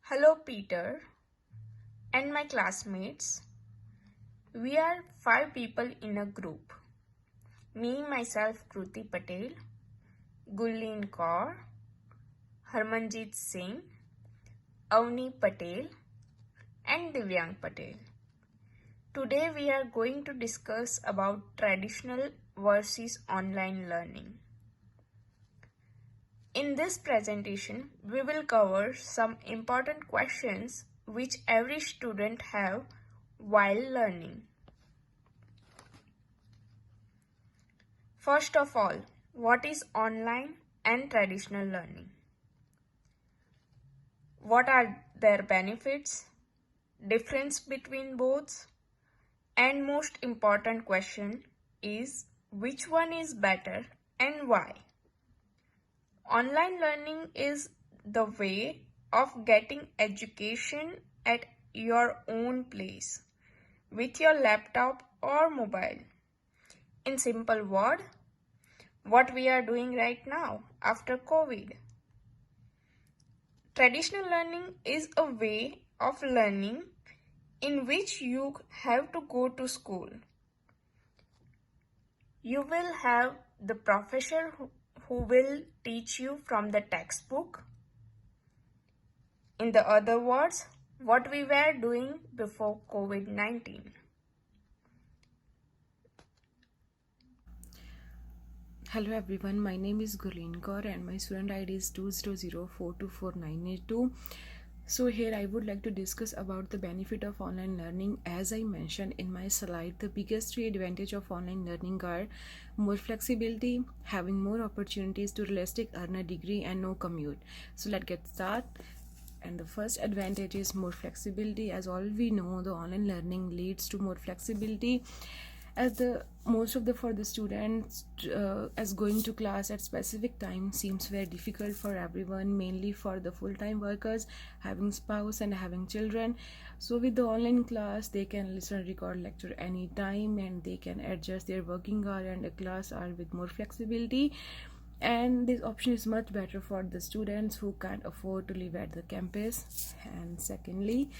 Hello, Peter and my classmates. We are 5 people in a group. Me, myself, Kruti Patel, Gulleen Kaur, Harmanjeet Singh, Avni Patel, and Divyang Patel. Today we are going to discuss about traditional versus online learning. In this presentation, we will cover some important questions which every student have while learning. First of all, what is online and traditional learning? What are their benefits, difference between both, and most important question is which one is better and why? Online learning is the way of getting education at your own place with your laptop or mobile. In simple word, what we are doing right now after COVID. Traditional learning is a way of learning in which you have to go to school. You will have the professor who will teach you from the textbook. In the other words, what we were doing before COVID-19. Hello everyone, my name is Gulleen Kaur and my student ID is 200424982. So here I would like to discuss about the benefit of online learning. As I mentioned in my slide, the biggest three advantage of online learning are more flexibility, having more opportunities to realistic earn a degree, and no commute. So let's get started. And the first advantage is more flexibility. As all we know, the online learning leads to more flexibility as the most of the for the students as going to class at specific time seems very difficult for everyone, mainly for the full-time workers having spouse and having children. So with the online class they can listen record lecture anytime and they can adjust their working hour and the class hour with more flexibility, and this option is much better for the students who can't afford to live at the campus. And secondly,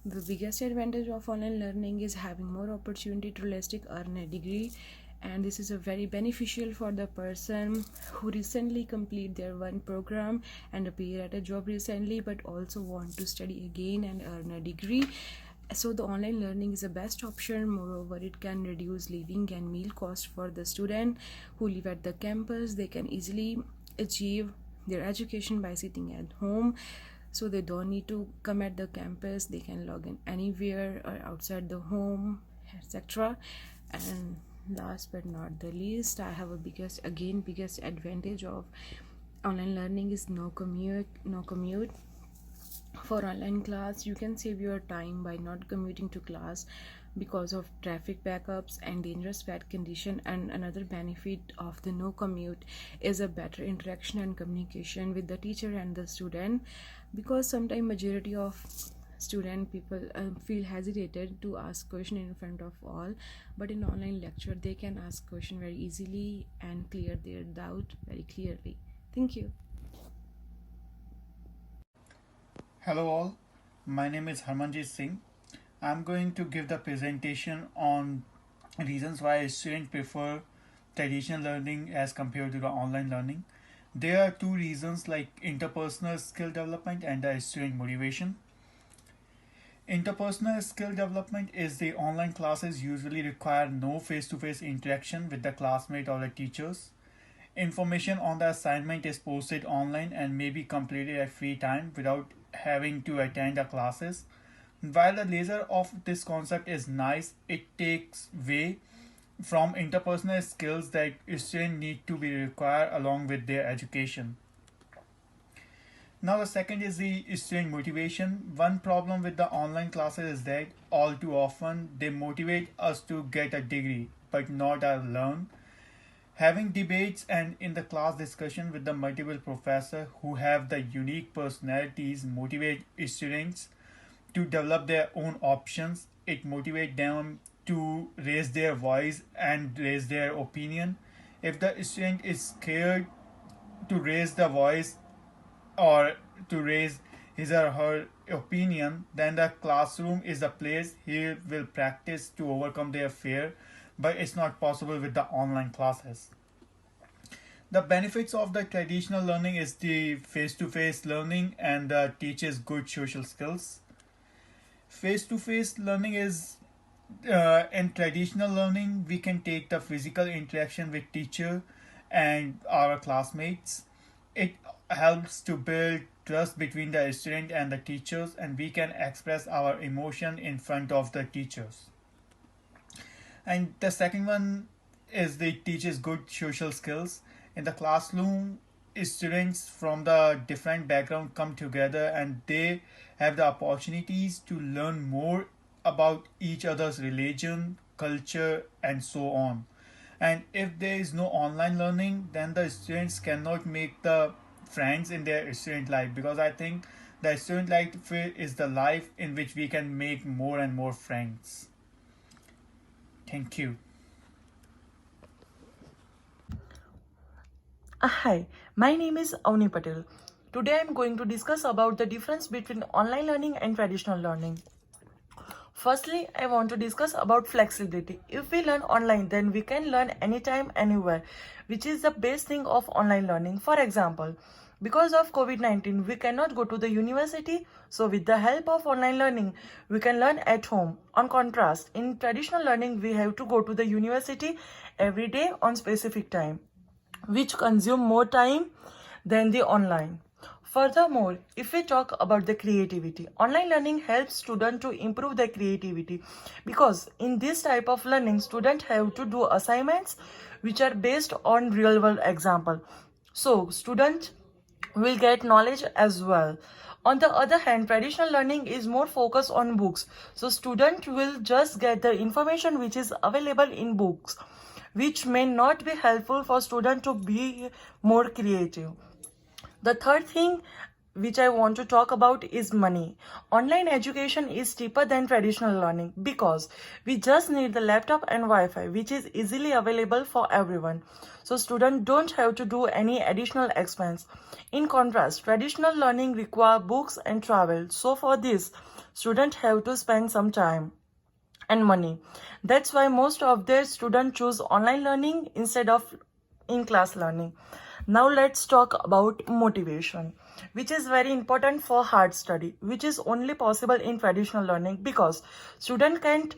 the biggest advantage of online learning is having more opportunity to realistic earn a degree, and this is a very beneficial for the person who recently complete their one program and appear at a job recently but also want to study again and earn a degree. So the online learning is the best option. Moreover, it can reduce living and meal cost for the student who live at the campus. They can easily achieve their education by sitting at home, so they don't need to come at the campus. They can log in anywhere or outside the home, etc. And last but not the least, I have a biggest advantage of online learning is no commute. For online class, you can save your time by not commuting to class because of traffic backups and dangerous bad condition. And another benefit of the no commute is a better interaction and communication with the teacher and the student, because sometimes majority of student people feel hesitated to ask question in front of all, but in online lecture they can ask question very easily and clear their doubt very clearly. Thank you. Hello all, my name is Harmanjeet Singh. I'm going to give the presentation on reasons why students prefer traditional learning as compared to the online learning. There are two reasons like interpersonal skill development and the student motivation. Interpersonal skill development is the online classes usually require no face-to-face interaction with the classmate or the teachers. Information on the assignment is posted online and may be completed at free time without having to attend the classes. While the laser of this concept is nice, it takes away from interpersonal skills that students need to be required along with their education. Now the second is the student motivation. One problem with the online classes is that all too often they motivate us to get a degree but not to learn. Having debates and in the class discussion with the multiple professors who have the unique personalities motivate students to develop their own options. It motivates them to raise their voice and raise their opinion. If the student is scared to raise the voice or to raise his or her opinion, then the classroom is the place he will practice to overcome their fear, but it's not possible with the online classes. The benefits of the traditional learning is the face-to-face learning and teaches good social skills. Face-to-face learning is in traditional learning we can take the physical interaction with teacher and our classmates. It helps to build trust between the student and the teachers, and we can express our emotion in front of the teachers. And the second one is they teaches good social skills. In the classroom, students from the different background come together and they have the opportunities to learn more about each other's religion, culture, and so on. And if there is no online learning, then the students cannot make the friends in their student life, because I think the student life is the life in which we can make more and more friends. Thank you. Hi, my name is Avni Patel. Today I am going to discuss about the difference between online learning and traditional learning. Firstly, I want to discuss about flexibility. If we learn online, then we can learn anytime, anywhere, which is the best thing of online learning. For example, because of COVID-19, we cannot go to the university, so with the help of online learning, we can learn at home. On contrast, in traditional learning, we have to go to the university every day on specific time, which consume more time than the online. Furthermore, if we talk about the creativity, online learning helps students to improve their creativity, because in this type of learning, students have to do assignments which are based on real world example. So students will get knowledge as well. On the other hand, traditional learning is more focused on books. So student will just get the information which is available in books, which may not be helpful for student to be more creative. The third thing which I want to talk about is money. Online education is cheaper than traditional learning because we just need the laptop and Wi-Fi, which is easily available for everyone. So students don't have to do any additional expense. In contrast, traditional learning require books and travel. So for this, students have to spend some time and money. That's why most of their students choose online learning instead of in-class learning. Now let's talk about motivation, which is very important for hard study, which is only possible in traditional learning because student can't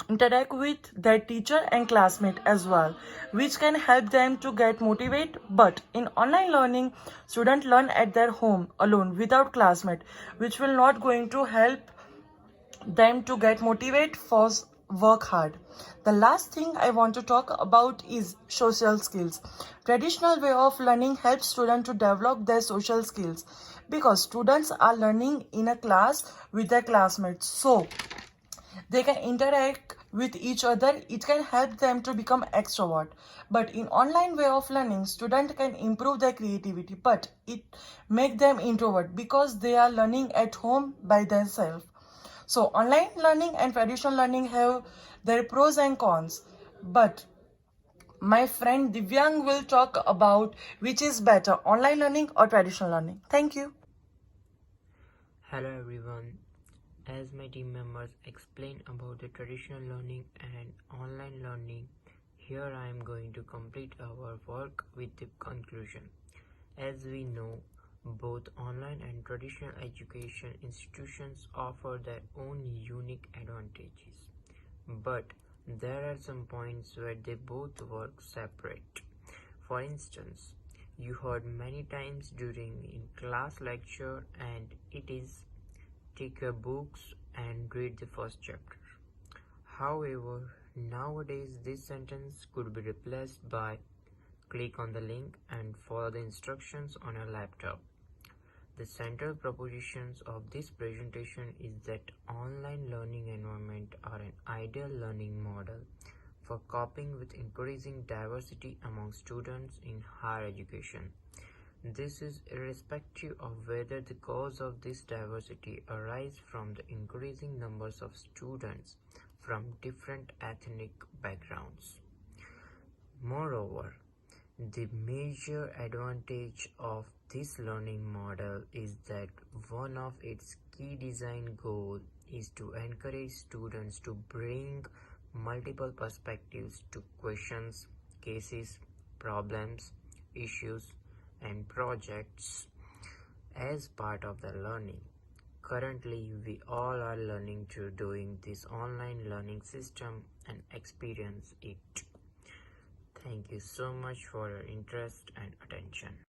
interact with their teacher and classmate as well, which can help them to get motivated. But in online learning, students learn at their home alone without classmate, which will not going to help them to get motivated for work hard. The last thing I want to talk about is social skills. Traditional way of learning helps students to develop their social skills because students are learning in a class with their classmates, so they can interact with each other. It can help them to become extrovert. But in online way of learning, student can improve their creativity, but it make them introvert because they are learning at home by themselves. So online learning and traditional learning have their pros and cons, but my friend Divyang will talk about which is better, online learning or traditional learning. Thank you. Hello everyone. As my team members explain about the traditional learning and online learning, here I am going to complete our work with the conclusion. As we know, both online and traditional education institutions offer their own unique advantages, but there are some points where they both work separate. For instance, you heard many times during in class lecture, and it is take your books and read the first chapter. However, nowadays this sentence could be replaced by click on the link and follow the instructions on your laptop. The central propositions of this presentation is that online learning environment are an ideal learning model for coping with increasing diversity among students in higher education. This is irrespective of whether the cause of this diversity arise from the increasing numbers of students from different ethnic backgrounds. Moreover, The major advantage of this learning model is that one of its key design goals is to encourage students to bring multiple perspectives to questions, cases, problems, issues, and projects as part of the learning. Currently, we all are learning through doing this online learning system and experience it. Thank you so much for your interest and attention.